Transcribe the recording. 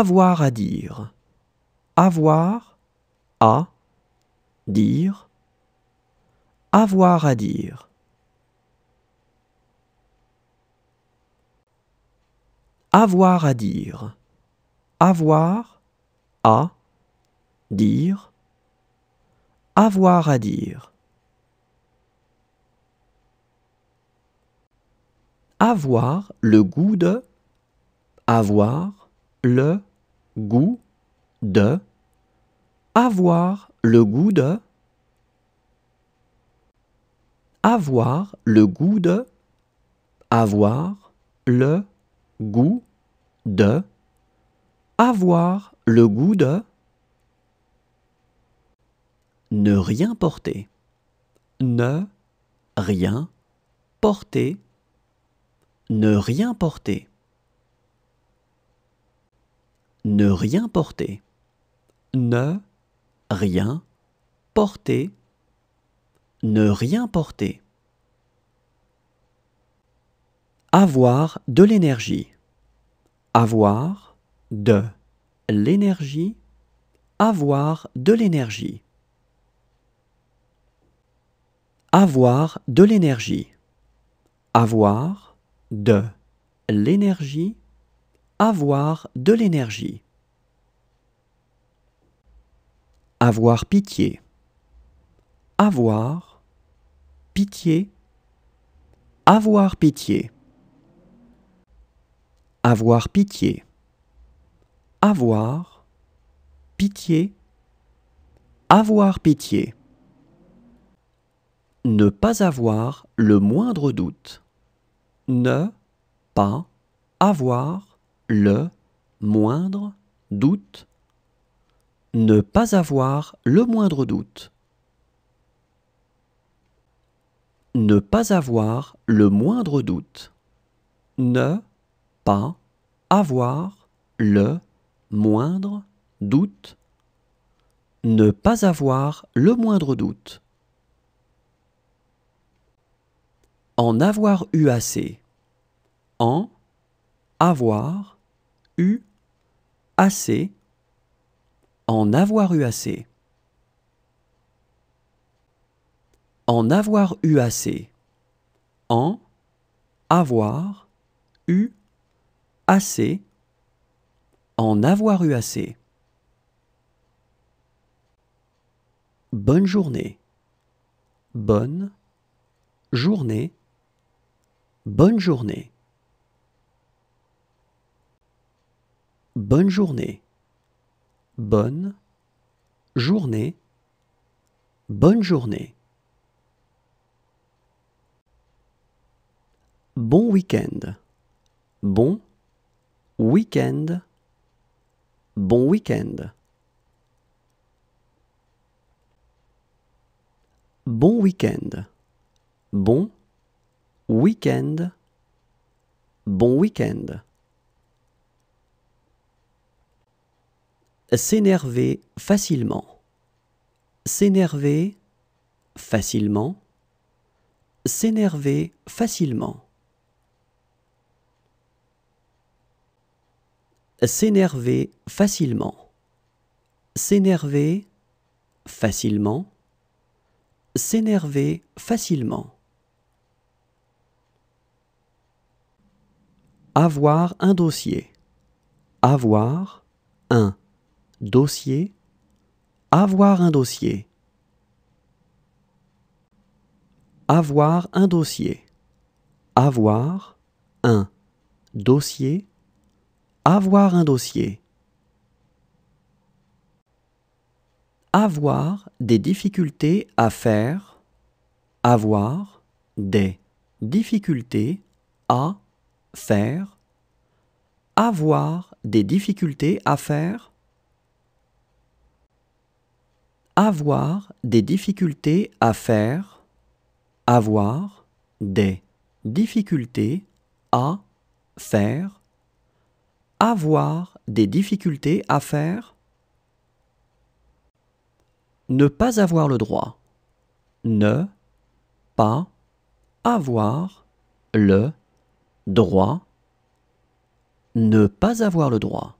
avoir à dire, avoir à dire, avoir à dire. Avoir à dire, avoir à dire, avoir à dire. Avoir le goût de, avoir le goût de, avoir le goût de, avoir le goût de, avoir le goût de, avoir le goût de. Ne rien porter, ne rien porter, ne rien porter. Ne rien porter, ne rien porter, ne rien porter. Avoir de l'énergie, avoir de l'énergie, avoir de l'énergie. Avoir de l'énergie, avoir de l'énergie, avoir de l'énergie. Avoir pitié, avoir pitié, avoir pitié. Avoir pitié, avoir pitié, avoir pitié. Ne pas avoir le moindre doute, ne pas avoir le moindre doute, ne pas avoir le moindre doute. Ne pas avoir le moindre doute, ne pas avoir le moindre doute, ne pas avoir le moindre doute. En avoir eu assez, en avoir eu assez, en avoir eu assez. En avoir eu assez, en avoir eu assez, en avoir eu assez. Bonne journée, bonne journée, bonne journée. Bonne journée, bonne journée, bonne journée. Bon week-end, bon week-end, bon week-end. Bon week-end, bon week-end, bon week-end. S'énerver facilement, s'énerver facilement, s'énerver facilement. S'énerver facilement, s'énerver facilement, s'énerver facilement. Avoir un dossier, avoir un dossier, avoir un dossier. Avoir un dossier, avoir un dossier, avoir un dossier. Avoir des difficultés à faire, avoir des difficultés à faire, avoir des difficultés à faire. Avoir des difficultés à faire, avoir des difficultés à faire, avoir des difficultés à faire. Ne pas avoir le droit, ne pas avoir le droit, ne pas avoir le droit.